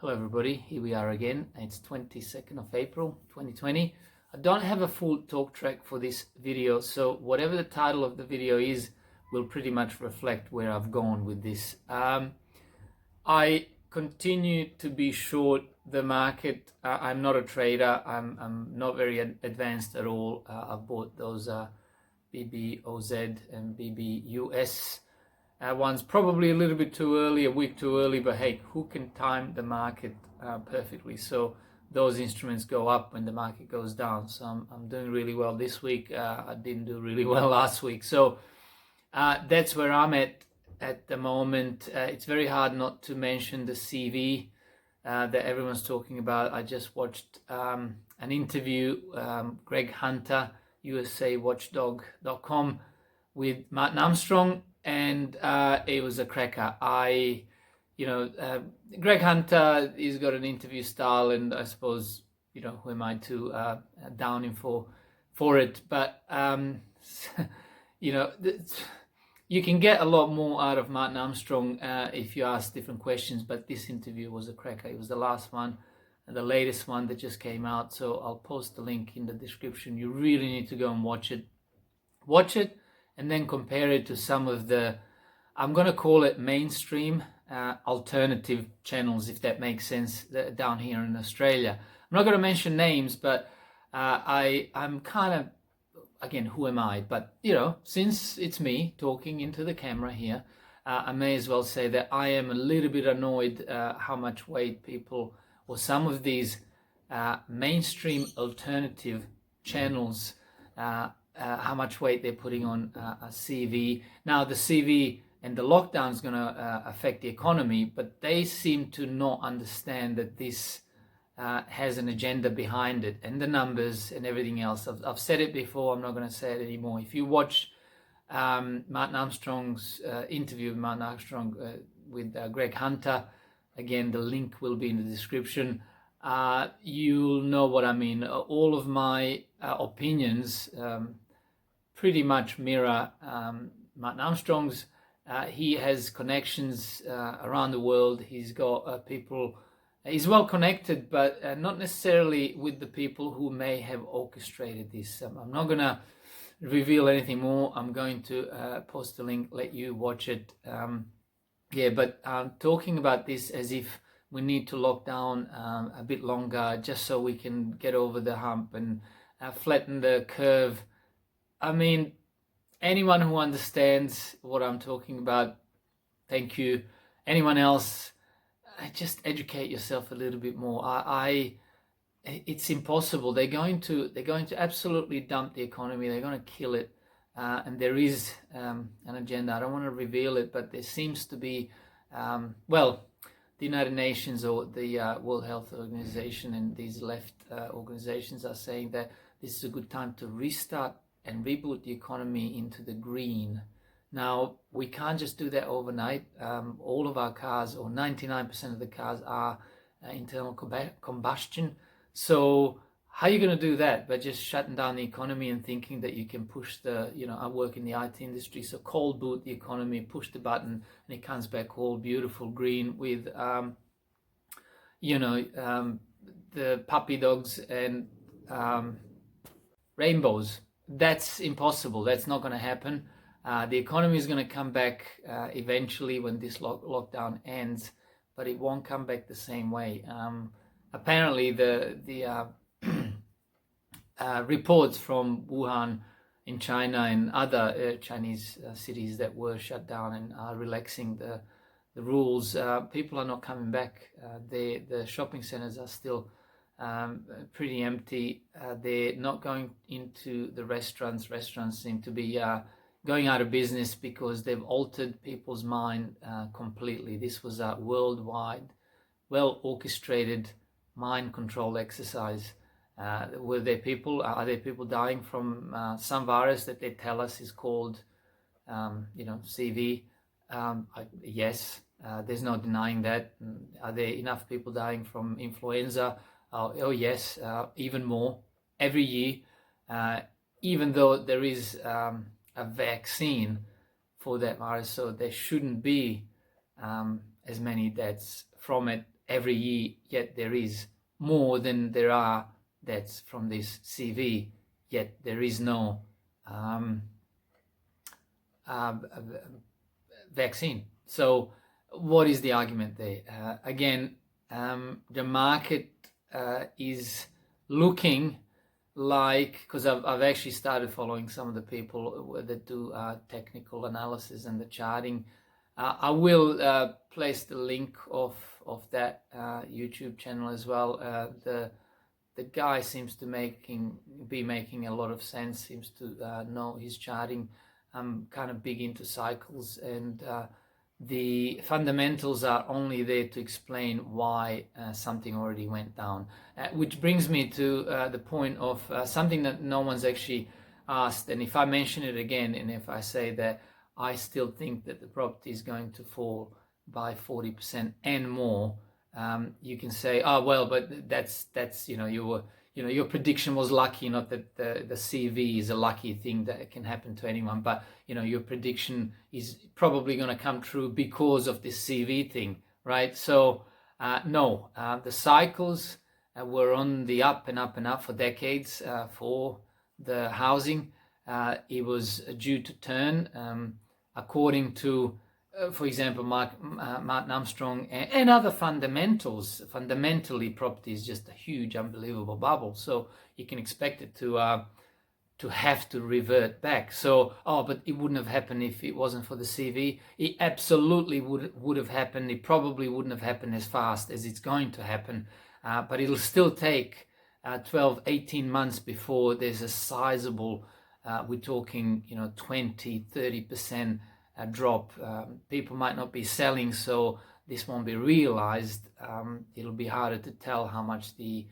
Hello everybody, here we are again. It's 22nd of April 2020. I don't have a full talk track for this video, so whatever the title of the video is will pretty much reflect where I've gone with this. I continue to be short the market. I'm not a trader. I'm not very advanced at all. I've bought those BBOZ and BBUS one's probably a little bit too early, a week too early, but hey, who can time the market perfectly? So those instruments go up when the market goes down. So I'm doing really well this week. I didn't do really well last week. So that's where I'm at the moment. It's very hard not to mention the CV that everyone's talking about. I just watched an interview, Greg Hunter, USAWatchdog.com, with Martin Armstrong, and it was a cracker. Greg Hunter, he's got an interview style, and I suppose, who am I to down him for it? But you can get a lot more out of Martin Armstrong if you ask different questions. But this interview was a cracker. It was the last one, and the latest one that just came out. So I'll post the link in the description. You really need to go and watch it. And then compare it to some of the, I'm going to call it mainstream alternative channels, if that makes sense, down here in Australia. I'm not going to mention names, but I'm kind of, again, who am I? But, since it's me talking into the camera here, I may as well say that I am a little bit annoyed how much weight people, or some of these mainstream alternative channels, how much weight they're putting on a CV. Now, the CV and the lockdown is going to affect the economy, but they seem to not understand that this has an agenda behind it, and the numbers and everything else. I've said it before, I'm not going to say it anymore. If you watch Martin Armstrong's interview with Martin Armstrong with Greg Hunter, again, the link will be in the description. You'll know what I mean. All of my opinions pretty much mirror Martin Armstrong's. He has connections around the world. He's got people, he's well connected, but not necessarily with the people who may have orchestrated this. I'm not going to reveal anything more. I'm going to post the link, let you watch it. But I'm talking about this as if we need to lock down a bit longer just so we can get over the hump and flatten the curve. I mean, anyone who understands what I'm talking about, thank you. Anyone else, just educate yourself a little bit more. It's impossible. They're going to absolutely dump the economy. They're going to kill it, and there is an agenda. I don't want to reveal it, but there seems to be, the United Nations or the World Health Organization and these left organizations are saying that this is a good time to restart and reboot the economy into the green. Now, we can't just do that overnight. All of our cars, or 99% of the cars, are internal combustion. So how are you going to do that? By just shutting down the economy and thinking that you can push the, I work in the IT industry, so cold boot the economy, push the button, and it comes back all beautiful green with, the puppy dogs and rainbows. That's impossible. That's not going to happen. The economy is going to come back eventually when this lockdown ends, but it won't come back the same way. Apparently, the reports from Wuhan in China and other Chinese cities that were shut down and are relaxing the rules, people are not coming back. The shopping centers are still pretty empty. They're not going into the restaurants. Restaurants seem to be going out of business because they've altered people's mind completely. This was a worldwide, well orchestrated mind control exercise. Are there people dying from some virus that they tell us is called CV? Yes, there's no denying that. Are there enough people dying from influenza? Oh yes, even more every year, even though there is a vaccine for that virus, so there shouldn't be as many deaths from it every year, yet there is more than there are deaths from this CV, yet there is no vaccine. So what is the argument there? Again, the market is looking like, because I've actually started following some of the people that do technical analysis and the charting. I will place the link of that YouTube channel as well. The guy seems to be making a lot of sense, seems to know his charting. I'm kind of big into cycles, and the fundamentals are only there to explain why something already went down. Which brings me to the point of something that no one's actually asked, and if I mention it again, and if I say that I still think that the property is going to fall by 40% and more, you can say, oh well, but that's your prediction was lucky. Not that the CV is a lucky thing that can happen to anyone, but your prediction is probably going to come true because of this CV thing, right? So no, the cycles were on the up and up and up for decades for the housing. It was due to turn, according to for example, Martin Armstrong and other fundamentals. Fundamentally, property is just a huge, unbelievable bubble. So you can expect it to have to revert back. So, but it wouldn't have happened if it wasn't for the CV. It absolutely would have happened. It probably wouldn't have happened as fast as it's going to happen. But it'll still take 12, 18 months before there's a sizable, we're talking, 20, 30% drop. People might not be selling, so this won't be realized. It'll be harder to tell how much the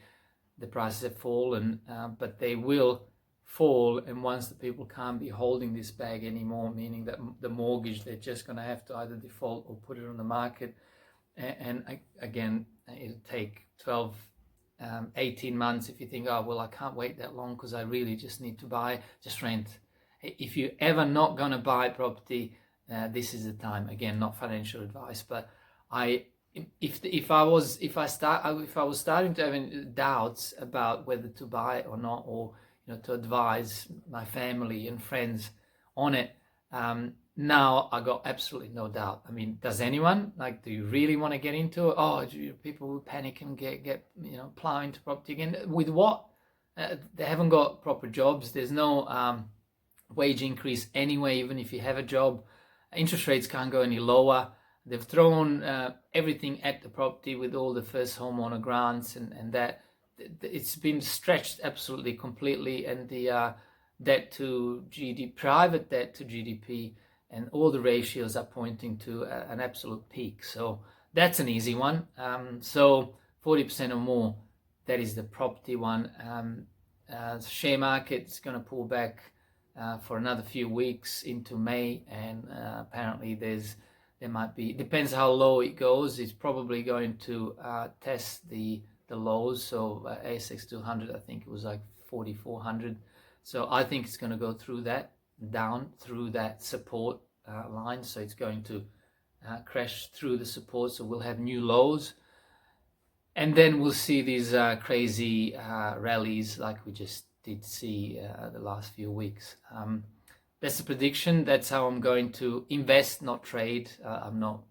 prices have fallen, but they will fall. And once the people can't be holding this bag anymore, meaning that the mortgage, they're just going to have to either default or put it on the market. And again, it'll take 12, 18 months. If you think, oh well, I can't wait that long because I really just need to buy, just rent. If you're ever not going to buy property, this is the time. Again, not financial advice, but if I was starting to have doubts about whether to buy or not, or to advise my family and friends on it, now I got absolutely no doubt. I mean, does anyone, do you really want to get into it? Oh, people will panic and get plow into property again. With what? They haven't got proper jobs. There's no wage increase anyway, even if you have a job. Interest rates can't go any lower. They've thrown everything at the property with all the first homeowner grants and that. It's been stretched absolutely completely, and the debt to GDP, private debt to GDP, and all the ratios are pointing to an absolute peak. So that's an easy one. So 40% or more, that is the property one. Share market's going to pull back for another few weeks into May, and apparently there might be, depends how low it goes. It's probably going to test the lows. So ASX 200, I think it was like 4,400. So I think it's going to go through that, down through that support line. So it's going to crash through the support. So we'll have new lows, and then we'll see these crazy rallies like we just did see the last few weeks. That's the prediction. That's how I'm going to invest, not trade. I'm not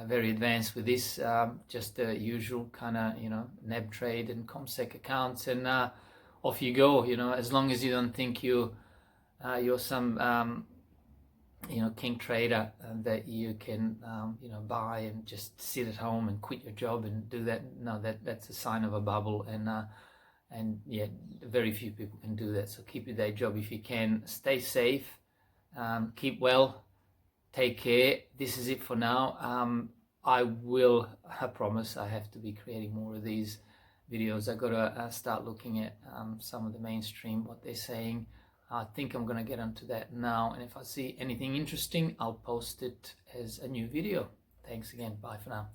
very advanced with this. Just the usual kind of NAB trade and ComSec accounts, and off you go. As long as you don't think you're some king trader that you can buy and just sit at home and quit your job and do that. No, that's a sign of a bubble, and yeah, very few people can do that. So keep your day job if you can. Stay safe, keep well, take care. This is it for now. I promise I have to be creating more of these videos. I gotta start looking at some of the mainstream, what they're saying. I think I'm gonna get onto that now, and if I see anything interesting, I'll post it as a new video. Thanks again. Bye for now.